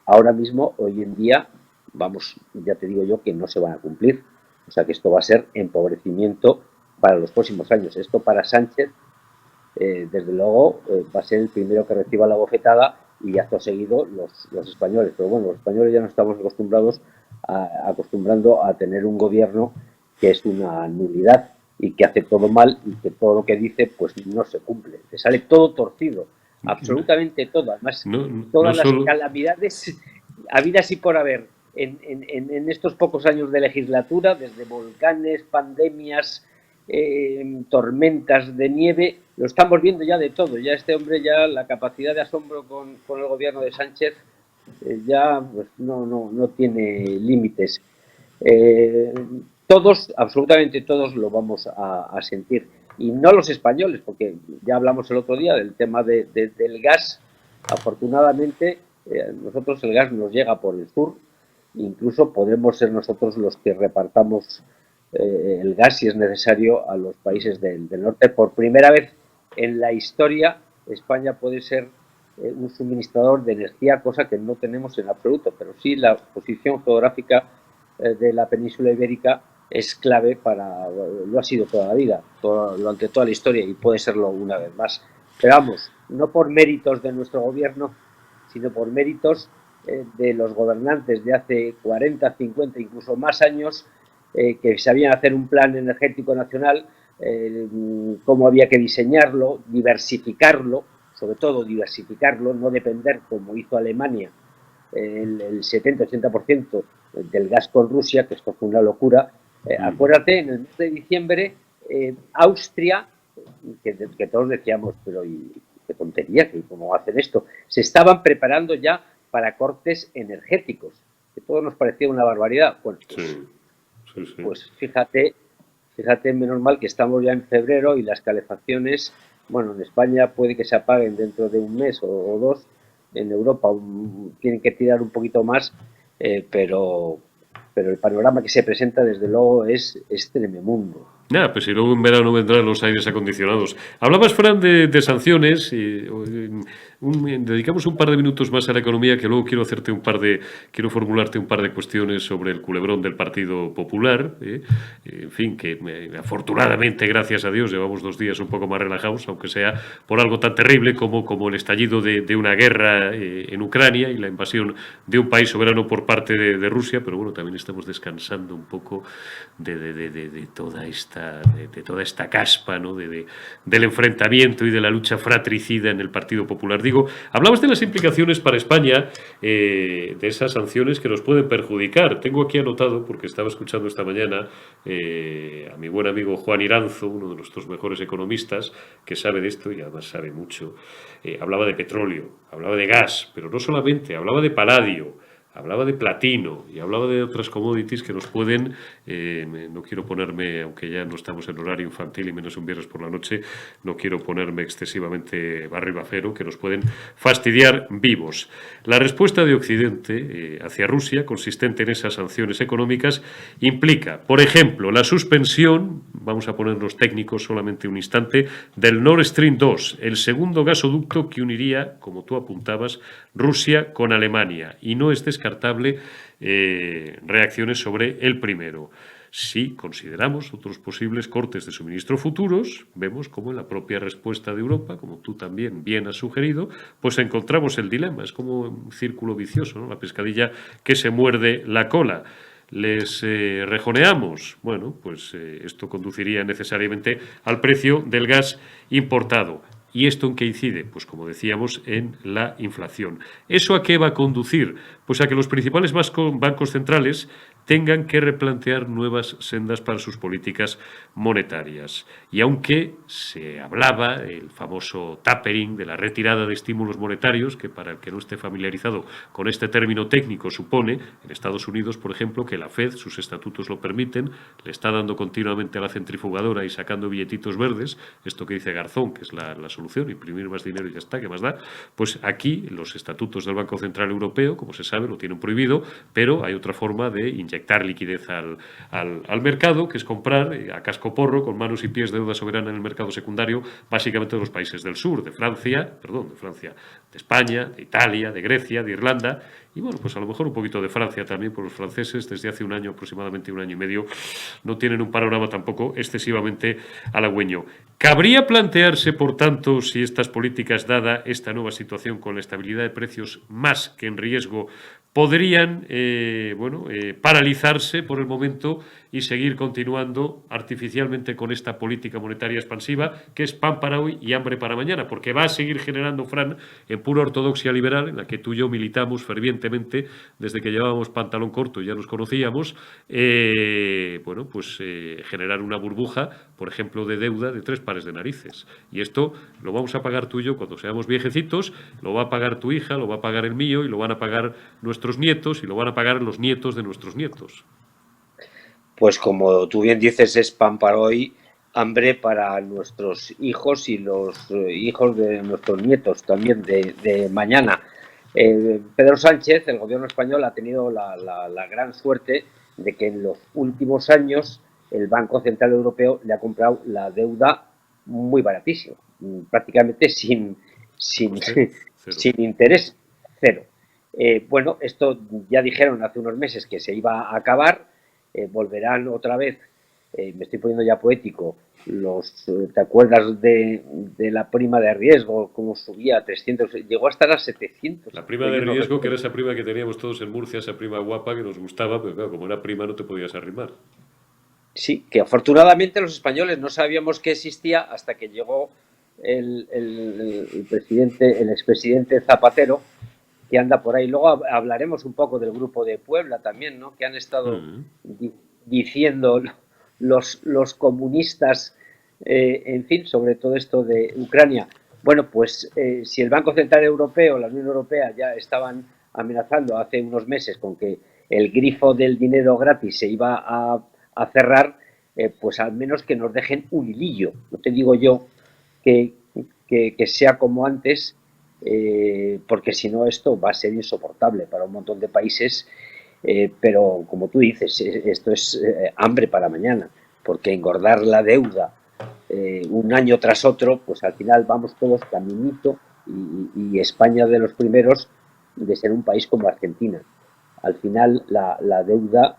Speaker 3: ahora mismo, hoy en día, vamos, ya te digo yo que no se van a cumplir. O sea que esto va a ser empobrecimiento para los próximos años. Esto para Sánchez, desde luego, va a ser el primero que reciba la bofetada y acto seguido los españoles. Pero bueno, los españoles ya nos estamos acostumbrando a tener un gobierno que es una nulidad y que hace todo mal y que todo lo que dice pues no se cumple. Te sale todo torcido, absolutamente todo. Además, todas las calamidades habidas y por haber en estos pocos años de legislatura, desde volcanes, pandemias, tormentas de nieve, lo estamos viendo ya de todo. Ya este hombre, ya la capacidad de asombro con el gobierno de Sánchez ya pues, no tiene límites. Todos, absolutamente todos, lo vamos a sentir. Y no los españoles, porque ya hablamos el otro día del tema del gas. Afortunadamente, nosotros el gas nos llega por el sur. Incluso podemos ser nosotros los que repartamos el gas, si es necesario, a los países del norte. Por primera vez en la historia, España puede ser un suministrador de energía, cosa que no tenemos en absoluto, pero sí la posición geográfica de la península ibérica es clave para, lo ha sido toda la vida, durante toda la historia, y puede serlo una vez más. Pero vamos, no por méritos de nuestro gobierno, sino por méritos de los gobernantes de hace 40, 50, incluso más años, que sabían hacer un plan energético nacional, cómo había que diseñarlo, diversificarlo, sobre todo diversificarlo, no depender, como hizo Alemania, el 70-80% del gas con Rusia, que esto fue una locura. Acuérdate, en el mes de diciembre, Austria, que todos decíamos, pero qué tontería, que cómo hacen esto, se estaban preparando ya para cortes energéticos, que todo nos parecía una barbaridad. Bueno, pues, pues fíjate, menos mal que estamos ya en febrero y las calefacciones, bueno, en España puede que se apaguen dentro de un mes o dos, en Europa tienen que tirar un poquito más, pero el panorama que se presenta, desde luego, es trememundo.
Speaker 1: Nada, pues si luego en verano vendrán los aires acondicionados. Hablabas, Fran, de sanciones. Dedicamos un par de minutos más a la economía, que luego quiero formularte un par de cuestiones sobre el culebrón del Partido Popular. En fin, que afortunadamente, gracias a Dios, llevamos 2 días un poco más relajados, aunque sea por algo tan terrible como el estallido de una guerra en Ucrania y la invasión de un país soberano por parte de Rusia. Pero bueno, también estamos descansando un poco de toda esta caspa, ¿no? del enfrentamiento y de la lucha fratricida en el Partido Popular. Digo, hablabas de las implicaciones para España, de esas sanciones que nos pueden perjudicar. Tengo aquí anotado, porque estaba escuchando esta mañana a mi buen amigo Juan Iranzo, uno de nuestros mejores economistas, que sabe de esto y además sabe mucho. Hablaba de petróleo, hablaba de gas, pero no solamente, hablaba de paladio, hablaba de platino y hablaba de otras commodities que nos pueden, no quiero ponerme, aunque ya no estamos en horario infantil y menos un viernes por la noche, no quiero ponerme excesivamente barribajero, que nos pueden fastidiar vivos. La respuesta de Occidente hacia Rusia, consistente en esas sanciones económicas, implica, por ejemplo, la suspensión, vamos a ponernos técnicos solamente un instante, del Nord Stream 2, el segundo gasoducto que uniría, como tú apuntabas, Rusia con Alemania, y no es descartable reacciones sobre el primero. Si consideramos otros posibles cortes de suministro futuros, vemos como en la propia respuesta de Europa, como tú también bien has sugerido, pues encontramos el dilema. Es como un círculo vicioso, ¿no? La pescadilla que se muerde la cola. ¿Les rejoneamos? Bueno, pues esto conduciría necesariamente al precio del gas importado. ¿Y esto en qué incide? Pues como decíamos, en la inflación. ¿Eso a qué va a conducir? Pues a que los principales bancos centrales tengan que replantear nuevas sendas para sus políticas monetarias. Y aunque se hablaba, el famoso tapering, de la retirada de estímulos monetarios, que para el que no esté familiarizado con este término técnico supone, en Estados Unidos, por ejemplo, que la Fed, sus estatutos lo permiten, le está dando continuamente a la centrifugadora y sacando billetitos verdes, esto que dice Garzón, que es la solución, imprimir más dinero y ya está, ¿qué más da? Pues aquí los estatutos del Banco Central Europeo, como se sabe, lo tienen prohibido, pero hay otra forma de inyectar liquidez al mercado, que es comprar a casco porro, con manos y pies, deuda soberana en el mercado secundario, básicamente de los países del sur, de España, de Italia, de Grecia, de Irlanda, y bueno, pues a lo mejor un poquito de Francia también, por los franceses desde hace un año, aproximadamente un año y medio, no tienen un panorama tampoco excesivamente halagüeño. ¿Cabría plantearse, por tanto, si estas políticas, dada esta nueva situación con la estabilidad de precios más que en riesgo, podrían paralizarse por el momento y seguir continuando artificialmente con esta política monetaria expansiva, que es pan para hoy y hambre para mañana, porque va a seguir generando, Fran, en pura ortodoxia liberal, en la que tú y yo militamos fervientemente desde que llevábamos pantalón corto y ya nos conocíamos, generar una burbuja, por ejemplo, de deuda de 3 pares de narices. Y esto lo vamos a pagar tú y yo cuando seamos viejecitos, lo va a pagar tu hija, lo va a pagar el mío y lo van a pagar nuestros nietos y lo van a pagar los nietos de nuestros nietos.
Speaker 3: Pues como tú bien dices, es pan para hoy, hambre para nuestros hijos y los hijos de nuestros nietos también de mañana. Pedro Sánchez, el gobierno español, ha tenido la gran suerte de que en los últimos años el Banco Central Europeo le ha comprado la deuda muy baratísimo, prácticamente sin interés, cero. Bueno, esto ya dijeron hace unos meses que se iba a acabar. Volverán otra vez, me estoy poniendo ya poético, ¿te acuerdas de la prima de riesgo? Cómo subía a 300, llegó a estar a 700.
Speaker 1: La prima de riesgo, que era esa prima que teníamos todos en Murcia, esa prima guapa que nos gustaba, pero claro, como era prima no te podías arrimar.
Speaker 3: Sí, que afortunadamente los españoles no sabíamos que existía hasta que llegó el expresidente Zapatero, que anda por ahí. Luego hablaremos un poco del grupo de Puebla también, ¿no? Que han estado diciendo los comunistas, en fin, sobre todo esto de Ucrania. Bueno, pues si el Banco Central Europeo, la Unión Europea, ya estaban amenazando hace unos meses con que el grifo del dinero gratis se iba a cerrar, pues al menos que nos dejen un hilillo. No te digo yo que sea como antes, porque si no esto va a ser insoportable para un montón de países, pero como tú dices, esto es hambre para mañana, porque engordar la deuda un año tras otro, pues al final vamos todos caminito, y España de los primeros de ser un país como Argentina. Al final la deuda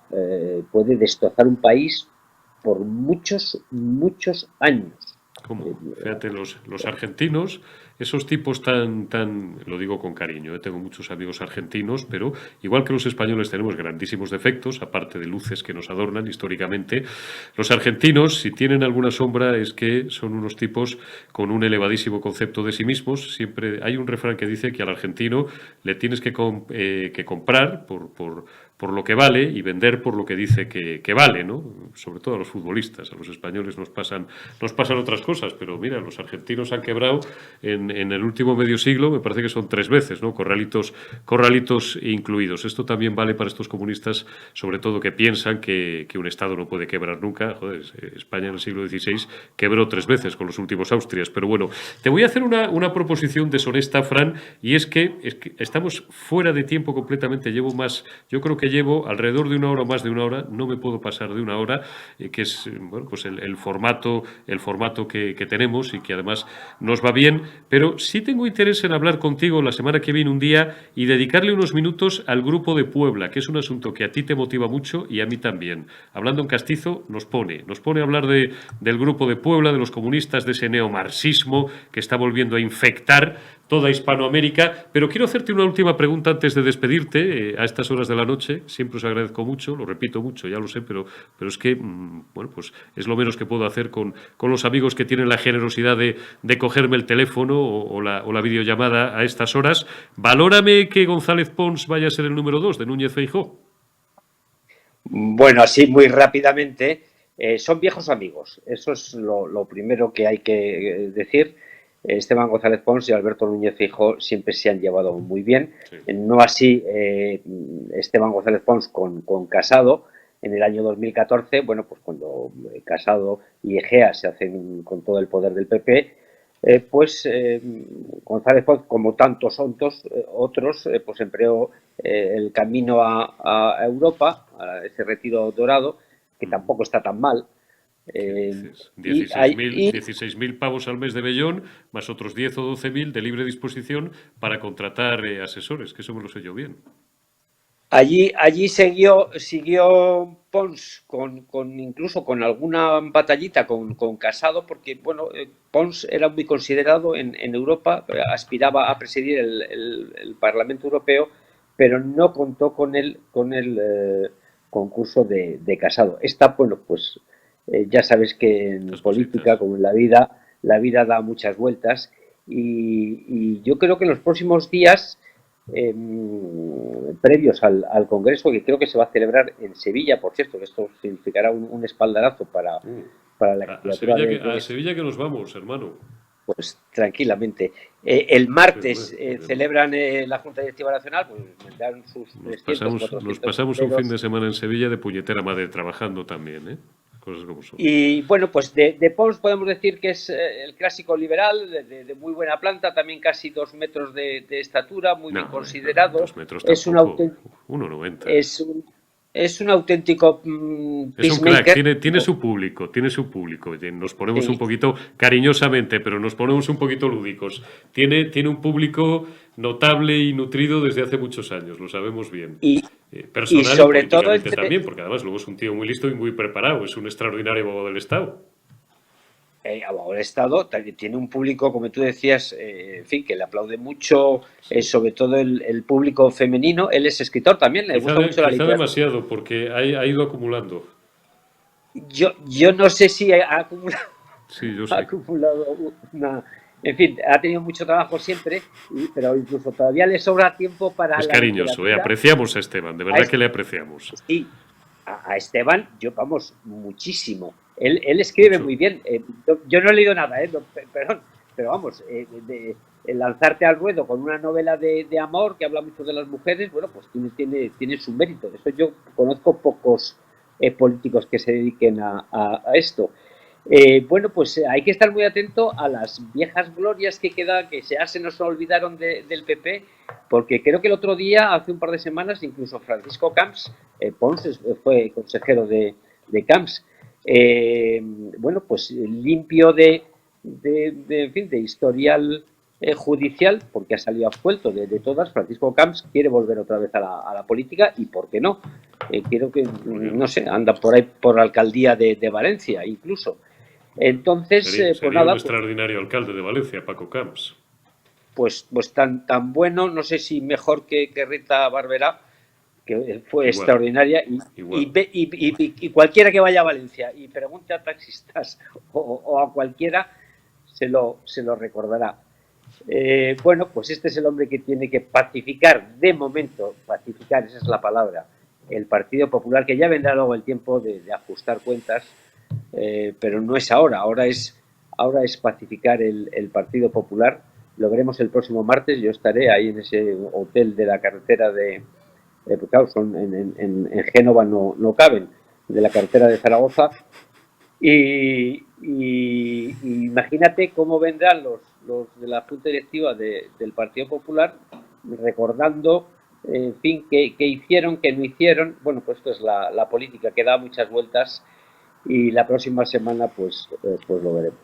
Speaker 3: puede destrozar un país por muchos años.
Speaker 1: ¿Cómo? Fíjate, los argentinos, esos tipos tan, lo digo con cariño, tengo muchos amigos argentinos, pero igual que los españoles tenemos grandísimos defectos, aparte de luces que nos adornan históricamente, los argentinos, si tienen alguna sombra, es que son unos tipos con un elevadísimo concepto de sí mismos. Siempre hay un refrán que dice que al argentino le tienes que comprar por lo que vale y vender por lo que dice que vale, ¿no? Sobre todo a los futbolistas. A los españoles nos pasan otras cosas, pero mira, los argentinos han quebrado en el último medio siglo, me parece que son 3 veces, ¿no? Corralitos incluidos. Esto también vale para estos comunistas, sobre todo que piensan que un Estado no puede quebrar nunca. Joder, España en el siglo XVI quebró 3 veces con los últimos Austrias. Pero bueno, te voy a hacer una proposición deshonesta, Fran, y es que estamos fuera de tiempo completamente. Yo creo que llevo alrededor de 1 hora o más de 1 hora, no me puedo pasar de 1 hora, que es pues el formato que tenemos y que además nos va bien, pero sí tengo interés en hablar contigo la semana que viene un día y dedicarle unos minutos al grupo de Puebla, que es un asunto que a ti te motiva mucho y a mí también. Hablando en castizo nos pone a hablar del grupo de Puebla, de los comunistas, de ese neomarxismo que está volviendo a infectar toda Hispanoamérica, pero quiero hacerte una última pregunta antes de despedirte. A estas horas de la noche siempre os agradezco mucho, lo repito mucho, ya lo sé, pero es que, bueno, pues es lo menos que puedo hacer con los amigos que tienen la generosidad de cogerme el teléfono o la videollamada a estas horas. Valórame que González Pons vaya a ser el número 2 de Núñez Feijóo.
Speaker 3: Bueno, así muy rápidamente, son viejos amigos, eso es lo primero que hay que decir. Esteban González Pons y Alberto Núñez Feijóo siempre se han llevado muy bien, sí. No así Esteban González Pons con Casado en el año 2014, bueno, pues cuando Casado y Egea se hacen con todo el poder del PP, González Pons, como tantos otros, pues empleó el camino a Europa, a ese retiro dorado, que tampoco está tan mal.
Speaker 1: 16.000 pavos al mes de Bellón, más otros 10 o 12.000 de libre disposición para contratar asesores, que eso me lo sé yo bien.
Speaker 3: Allí siguió Pons incluso con alguna batallita con Casado, porque bueno, Pons era muy considerado en Europa, aspiraba a presidir el Parlamento Europeo, pero no contó con el concurso de Casado. Esta, bueno, pues ya sabes que en
Speaker 1: Estas
Speaker 3: política,
Speaker 1: cositas.
Speaker 3: como en la vida da muchas vueltas y yo creo que en los próximos días previos al Congreso, que creo que se va a celebrar en Sevilla, por cierto, que esto significará un espaldarazo para la candidatura
Speaker 1: A Sevilla que nos vamos, hermano.
Speaker 3: pues tranquilamente. El
Speaker 1: Sí, hombre,
Speaker 3: martes
Speaker 1: porque
Speaker 3: celebran la Junta Directiva Nacional, pues vendrán sus 300,
Speaker 1: nos
Speaker 3: 400
Speaker 1: pasamos un fin de
Speaker 3: consejeros.
Speaker 1: semana en Sevilla de puñetera madre trabajando también, ¿eh? Cosas como son.
Speaker 3: Y bueno, pues de Pons podemos decir que es el clásico liberal, de muy buena planta, también casi 2 metros de estatura, muy bien
Speaker 1: No,
Speaker 3: considerado.
Speaker 1: 2 metros
Speaker 3: Es un,
Speaker 1: tampoco.
Speaker 3: auténtico,
Speaker 1: 1,90.
Speaker 3: es un, es un auténtico
Speaker 1: Es un crack,
Speaker 3: peacemaker.
Speaker 1: tiene su público, tiene su público. Nos ponemos un
Speaker 3: Sí,
Speaker 1: poquito cariñosamente, pero nos ponemos un poquito lúdicos. Tiene un público notable y nutrido desde hace muchos años, lo sabemos bien.
Speaker 3: y, y
Speaker 1: Personal y
Speaker 3: sobre todo
Speaker 1: políticamente
Speaker 3: entre,
Speaker 1: también, porque además luego es un tío muy listo y muy preparado, es un extraordinario abogado del Estado.
Speaker 3: abogado del Estado tiene un público, como tú decías, en fin, que le aplaude mucho, sobre todo el público femenino. Él es escritor también, le gusta mucho la
Speaker 1: Quizá
Speaker 3: literatura.
Speaker 1: demasiado, porque ha ido acumulando.
Speaker 3: Yo no sé si ha acumulado,
Speaker 1: Sí, yo
Speaker 3: ha
Speaker 1: sé.
Speaker 3: acumulado una... En fin, ha tenido mucho trabajo siempre, pero incluso todavía le sobra tiempo para
Speaker 1: Es
Speaker 3: la
Speaker 1: cariñoso,
Speaker 3: literatura.
Speaker 1: apreciamos a Esteban, de
Speaker 3: A
Speaker 1: verdad que le apreciamos.
Speaker 3: Sí, a Esteban, yo, vamos, muchísimo. Él escribe
Speaker 1: Mucho.
Speaker 3: muy bien. Yo no he leído nada, perdón, pero vamos, el lanzarte al ruedo con una novela de amor que habla mucho de las mujeres, bueno, pues tiene su mérito. Eso yo conozco pocos políticos que se dediquen a esto. Bueno, pues hay que estar muy atento a las viejas glorias que ya se nos olvidaron del PP, porque creo que el otro día, hace un par de semanas, incluso Francisco Camps, Pons fue consejero de Camps, bueno, pues limpio en fin, de historial judicial, porque ha salido absuelto de todas. Francisco Camps quiere volver otra vez a la política y ¿por qué no? Quiero que, no sé, anda por ahí por la alcaldía de Valencia incluso. Entonces, pues
Speaker 1: Sería un
Speaker 3: nada,
Speaker 1: extraordinario alcalde de Valencia, Paco Camps.
Speaker 3: pues tan bueno, no sé si mejor que Rita Barberá, que fue
Speaker 1: Igual,
Speaker 3: extraordinaria,
Speaker 1: igual.
Speaker 3: y cualquiera que vaya a Valencia y pregunte a taxistas o a cualquiera, se lo recordará. Bueno, pues este es el hombre que tiene que pacificar, de momento, pacificar, esa es la palabra, el Partido Popular, que ya vendrá luego el tiempo de ajustar cuentas, pero no es ahora, ahora es pacificar el Partido Popular. Lo veremos el próximo martes, yo estaré ahí en ese hotel de la carretera claro, en Génova no caben, de la carretera de Zaragoza, y imagínate cómo vendrán los de la Junta Directiva del Partido Popular recordando, en fin, qué hicieron, qué no hicieron. Bueno, pues esto es la política, que da muchas vueltas y la próxima semana pues lo veremos.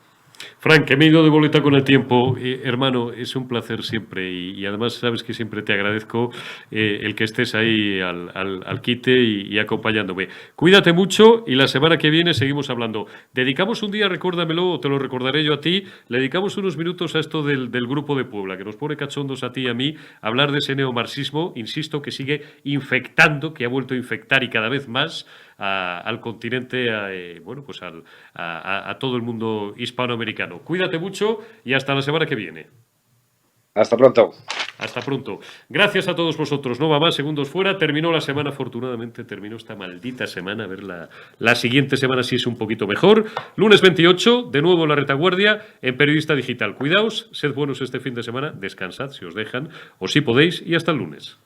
Speaker 1: Frank, que me he ido de boleta con el tiempo. Hermano, es un placer siempre y además sabes que siempre te agradezco el que estés ahí al quite y acompañándome. Cuídate mucho y la semana que viene seguimos hablando. Dedicamos un día, recuérdamelo, o te lo recordaré yo a ti, le dedicamos unos minutos a esto del Grupo de Puebla, que nos pone cachondos a ti y a mí, hablar de ese neomarxismo, insisto, que sigue infectando, que ha vuelto a infectar y cada vez más al continente, bueno, pues a todo el mundo hispanoamericano. Cuídate mucho y hasta la semana que viene.
Speaker 3: Hasta pronto.
Speaker 1: Hasta pronto. Gracias a todos vosotros. No va más, segundos fuera. Terminó la semana, afortunadamente terminó esta maldita semana. A ver, la siguiente semana sí es un poquito mejor. Lunes 28, de nuevo La Retaguardia en Periodista Digital. Cuidaos, sed buenos este fin de semana, descansad si os dejan, o si podéis, y hasta el lunes.